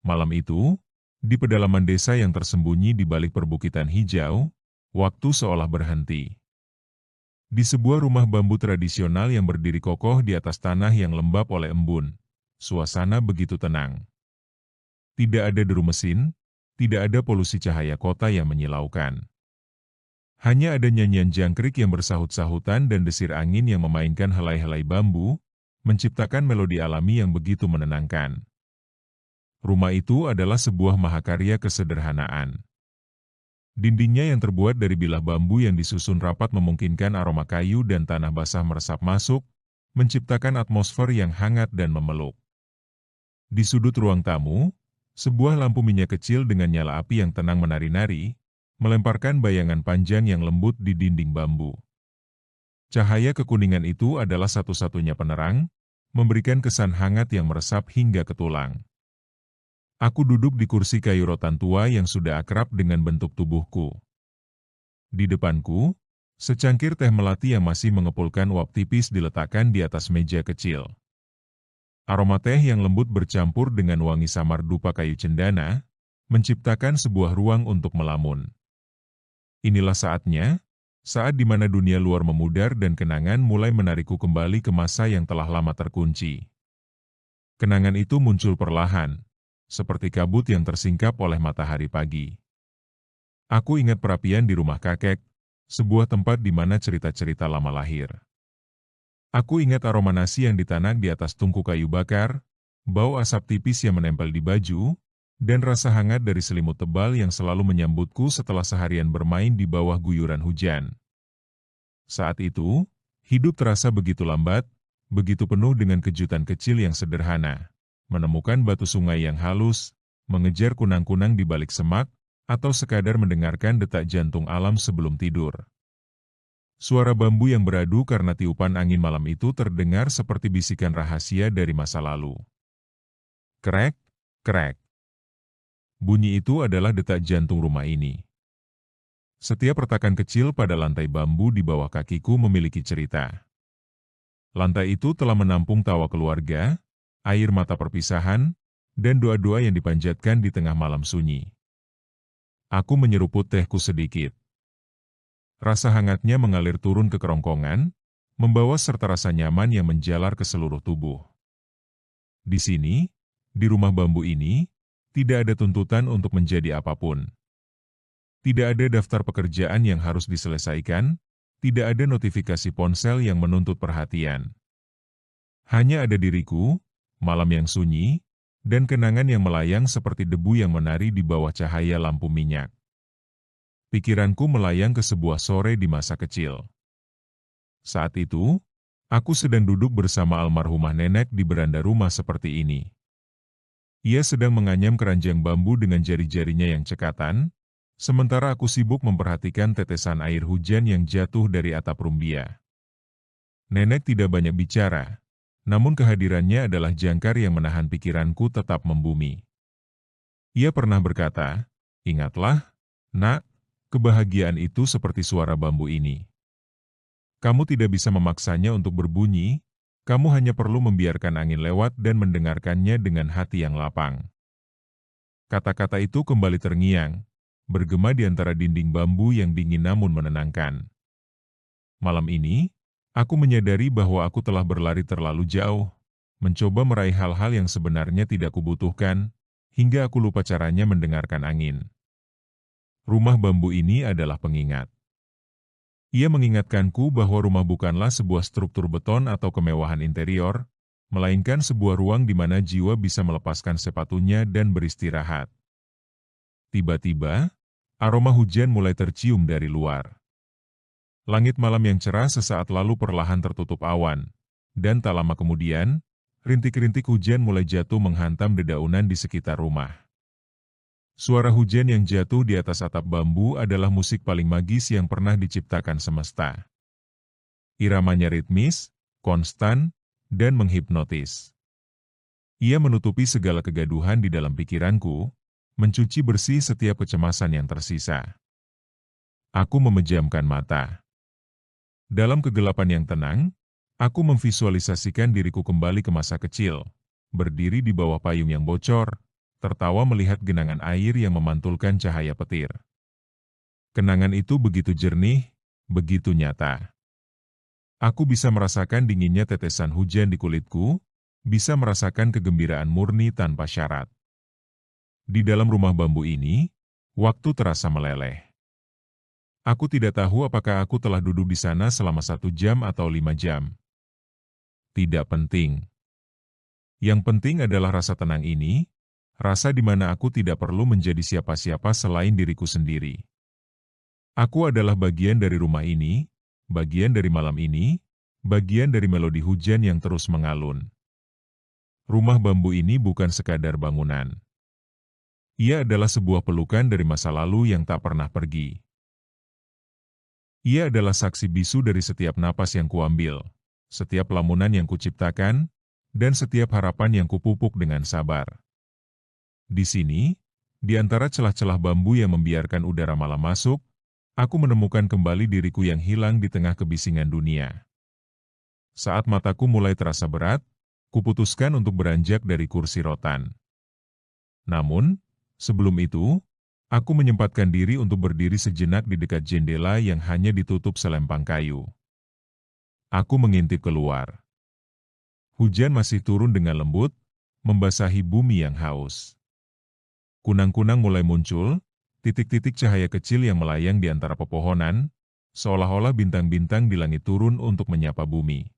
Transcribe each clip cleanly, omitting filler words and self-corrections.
Malam itu, di pedalaman desa yang tersembunyi di balik perbukitan hijau, waktu seolah berhenti. Di sebuah rumah bambu tradisional yang berdiri kokoh di atas tanah yang lembab oleh embun, suasana begitu tenang. Tidak ada deru mesin, tidak ada polusi cahaya kota yang menyilaukan. Hanya ada nyanyian jangkrik yang bersahut-sahutan dan desir angin yang memainkan helai-helai bambu, menciptakan melodi alami yang begitu menenangkan. Rumah itu adalah sebuah mahakarya kesederhanaan. Dindingnya yang terbuat dari bilah bambu yang disusun rapat memungkinkan aroma kayu dan tanah basah meresap masuk, menciptakan atmosfer yang hangat dan memeluk. Di sudut ruang tamu, sebuah lampu minyak kecil dengan nyala api yang tenang menari-nari, melemparkan bayangan panjang yang lembut di dinding bambu. Cahaya kekuningan itu adalah satu-satunya penerang, memberikan kesan hangat yang meresap hingga ke tulang. Aku duduk di kursi kayu rotan tua yang sudah akrab dengan bentuk tubuhku. Di depanku, secangkir teh melati yang masih mengepulkan uap tipis diletakkan di atas meja kecil. Aroma teh yang lembut bercampur dengan wangi samar dupa kayu cendana, menciptakan sebuah ruang untuk melamun. Inilah saatnya, saat di mana dunia luar memudar dan kenangan mulai menarikku kembali ke masa yang telah lama terkunci. Kenangan itu muncul perlahan, seperti kabut yang tersingkap oleh matahari pagi. Aku ingat perapian di rumah kakek, sebuah tempat di mana cerita-cerita lama lahir. Aku ingat aroma nasi yang ditanak di atas tungku kayu bakar, bau asap tipis yang menempel di baju, dan rasa hangat dari selimut tebal yang selalu menyambutku setelah seharian bermain di bawah guyuran hujan. Saat itu, hidup terasa begitu lambat, begitu penuh dengan kejutan kecil yang sederhana. Menemukan batu sungai yang halus, mengejar kunang-kunang di balik semak, atau sekadar mendengarkan detak jantung alam sebelum tidur. Suara bambu yang beradu karena tiupan angin malam itu terdengar seperti bisikan rahasia dari masa lalu. Krek, krek. Bunyi itu adalah detak jantung rumah ini. Setiap retakan kecil pada lantai bambu di bawah kakiku memiliki cerita. Lantai itu telah menampung tawa keluarga, air mata perpisahan, dan doa-doa yang dipanjatkan di tengah malam sunyi. Aku menyeruput tehku sedikit. Rasa hangatnya mengalir turun ke kerongkongan, membawa serta rasa nyaman yang menjalar ke seluruh tubuh. Di sini, di rumah bambu ini, tidak ada tuntutan untuk menjadi apapun. Tidak ada daftar pekerjaan yang harus diselesaikan, tidak ada notifikasi ponsel yang menuntut perhatian. Hanya ada diriku, malam yang sunyi, dan kenangan yang melayang seperti debu yang menari di bawah cahaya lampu minyak. Pikiranku melayang ke sebuah sore di masa kecil. Saat itu, aku sedang duduk bersama almarhumah nenek di beranda rumah seperti ini. Ia sedang menganyam keranjang bambu dengan jari-jarinya yang cekatan, sementara aku sibuk memperhatikan tetesan air hujan yang jatuh dari atap rumbia. Nenek tidak banyak bicara, namun kehadirannya adalah jangkar yang menahan pikiranku tetap membumi. Ia pernah berkata, "Ingatlah, nak, kebahagiaan itu seperti suara bambu ini. Kamu tidak bisa memaksanya untuk berbunyi, kamu hanya perlu membiarkan angin lewat dan mendengarkannya dengan hati yang lapang." Kata-kata itu kembali terngiang, bergema di antara dinding bambu yang dingin namun menenangkan. Malam ini, aku menyadari bahwa aku telah berlari terlalu jauh, mencoba meraih hal-hal yang sebenarnya tidak kubutuhkan, hingga aku lupa caranya mendengarkan angin. Rumah bambu ini adalah pengingat. Ia mengingatkanku bahwa rumah bukanlah sebuah struktur beton atau kemewahan interior, melainkan sebuah ruang di mana jiwa bisa melepaskan sepatunya dan beristirahat. Tiba-tiba, aroma hujan mulai tercium dari luar. Langit malam yang cerah sesaat lalu perlahan tertutup awan, dan tak lama kemudian, rintik-rintik hujan mulai jatuh menghantam dedaunan di sekitar rumah. Suara hujan yang jatuh di atas atap bambu adalah musik paling magis yang pernah diciptakan semesta. Iramanya ritmis, konstan, dan menghipnotis. Ia menutupi segala kegaduhan di dalam pikiranku, mencuci bersih setiap kecemasan yang tersisa. Aku memejamkan mata. Dalam kegelapan yang tenang, aku memvisualisasikan diriku kembali ke masa kecil, berdiri di bawah payung yang bocor, tertawa melihat genangan air yang memantulkan cahaya petir. Kenangan itu begitu jernih, begitu nyata. Aku bisa merasakan dinginnya tetesan hujan di kulitku, bisa merasakan kegembiraan murni tanpa syarat. Di dalam rumah bambu ini, waktu terasa meleleh. Aku tidak tahu apakah aku telah duduk di sana selama 1 jam atau 5 jam. Tidak penting. Yang penting adalah rasa tenang ini, rasa di mana aku tidak perlu menjadi siapa-siapa selain diriku sendiri. Aku adalah bagian dari rumah ini, bagian dari malam ini, bagian dari melodi hujan yang terus mengalun. Rumah bambu ini bukan sekadar bangunan. Ia adalah sebuah pelukan dari masa lalu yang tak pernah pergi. Ia adalah saksi bisu dari setiap napas yang kuambil, setiap lamunan yang kuciptakan, dan setiap harapan yang kupupuk dengan sabar. Di sini, di antara celah-celah bambu yang membiarkan udara malam masuk, aku menemukan kembali diriku yang hilang di tengah kebisingan dunia. Saat mataku mulai terasa berat, kuputuskan untuk beranjak dari kursi rotan. Namun, sebelum itu, aku menyempatkan diri untuk berdiri sejenak di dekat jendela yang hanya ditutup selempang kayu. Aku mengintip keluar. Hujan masih turun dengan lembut, membasahi bumi yang haus. Kunang-kunang mulai muncul, titik-titik cahaya kecil yang melayang di antara pepohonan, seolah-olah bintang-bintang di langit turun untuk menyapa bumi.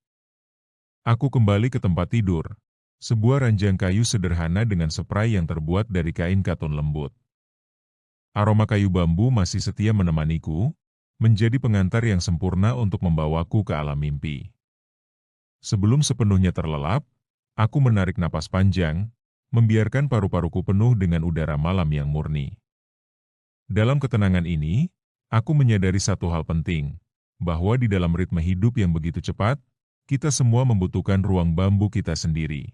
Aku kembali ke tempat tidur, sebuah ranjang kayu sederhana dengan spray yang terbuat dari kain katun lembut. Aroma kayu bambu masih setia menemaniku, menjadi pengantar yang sempurna untuk membawaku ke alam mimpi. Sebelum sepenuhnya terlelap, aku menarik napas panjang, membiarkan paru-paruku penuh dengan udara malam yang murni. Dalam ketenangan ini, aku menyadari satu hal penting, bahwa di dalam ritme hidup yang begitu cepat, kita semua membutuhkan ruang bambu kita sendiri.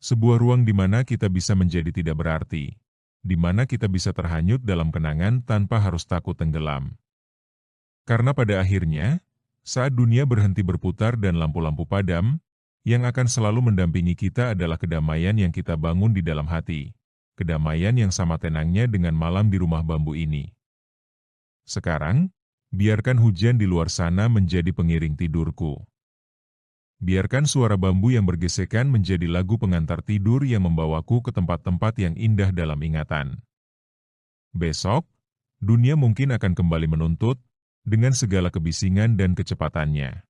Sebuah ruang di mana kita bisa menjadi tidak berarti, di mana kita bisa terhanyut dalam kenangan tanpa harus takut tenggelam. Karena pada akhirnya, saat dunia berhenti berputar dan lampu-lampu padam, yang akan selalu mendampingi kita adalah kedamaian yang kita bangun di dalam hati, kedamaian yang sama tenangnya dengan malam di rumah bambu ini. Sekarang, biarkan hujan di luar sana menjadi pengiring tidurku. Biarkan suara bambu yang bergesekan menjadi lagu pengantar tidur yang membawaku ke tempat-tempat yang indah dalam ingatan. Besok, dunia mungkin akan kembali menuntut, dengan segala kebisingan dan kecepatannya.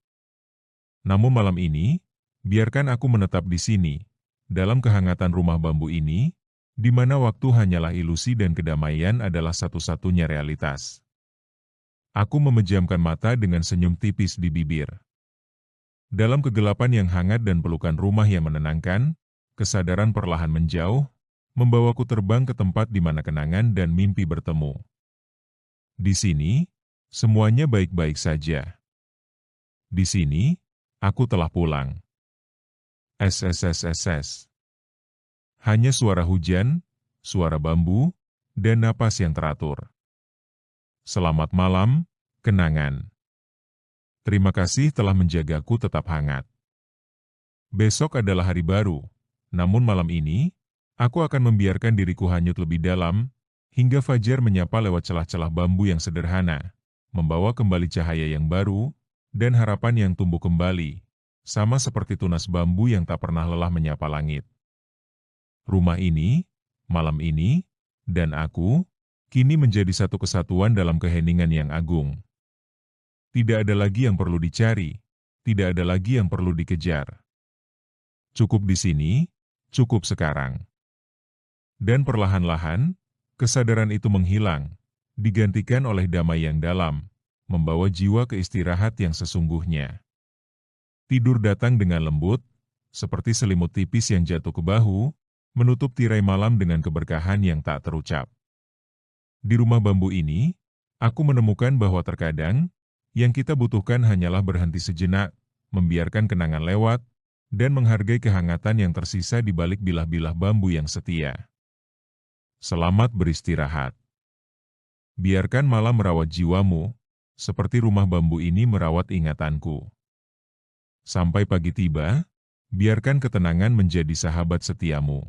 Namun malam ini, biarkan aku menetap di sini, dalam kehangatan rumah bambu ini, di mana waktu hanyalah ilusi dan kedamaian adalah satu-satunya realitas. Aku memejamkan mata dengan senyum tipis di bibir. Dalam kegelapan yang hangat dan pelukan rumah yang menenangkan, kesadaran perlahan menjauh, membawaku terbang ke tempat di mana kenangan dan mimpi bertemu. Di sini, semuanya baik-baik saja. Di sini, aku telah pulang. SSSSS. Hanya suara hujan, suara bambu, dan napas yang teratur. Selamat malam, kenangan. Terima kasih telah menjagaku tetap hangat. Besok adalah hari baru, namun malam ini, aku akan membiarkan diriku hanyut lebih dalam, hingga fajar menyapa lewat celah-celah bambu yang sederhana, membawa kembali cahaya yang baru, dan harapan yang tumbuh kembali, sama seperti tunas bambu yang tak pernah lelah menyapa langit. Rumah ini, malam ini, dan aku, kini menjadi satu kesatuan dalam keheningan yang agung. Tidak ada lagi yang perlu dicari, tidak ada lagi yang perlu dikejar. Cukup di sini, cukup sekarang. Dan perlahan-lahan, kesadaran itu menghilang, digantikan oleh damai yang dalam, membawa jiwa ke istirahat yang sesungguhnya. Tidur datang dengan lembut, seperti selimut tipis yang jatuh ke bahu, menutup tirai malam dengan keberkahan yang tak terucap. Di rumah bambu ini, aku menemukan bahwa terkadang, yang kita butuhkan hanyalah berhenti sejenak, membiarkan kenangan lewat, dan menghargai kehangatan yang tersisa di balik bilah-bilah bambu yang setia. Selamat beristirahat. Biarkan malam merawat jiwamu, seperti rumah bambu ini merawat ingatanku. Sampai pagi tiba, biarkan ketenangan menjadi sahabat setiamu.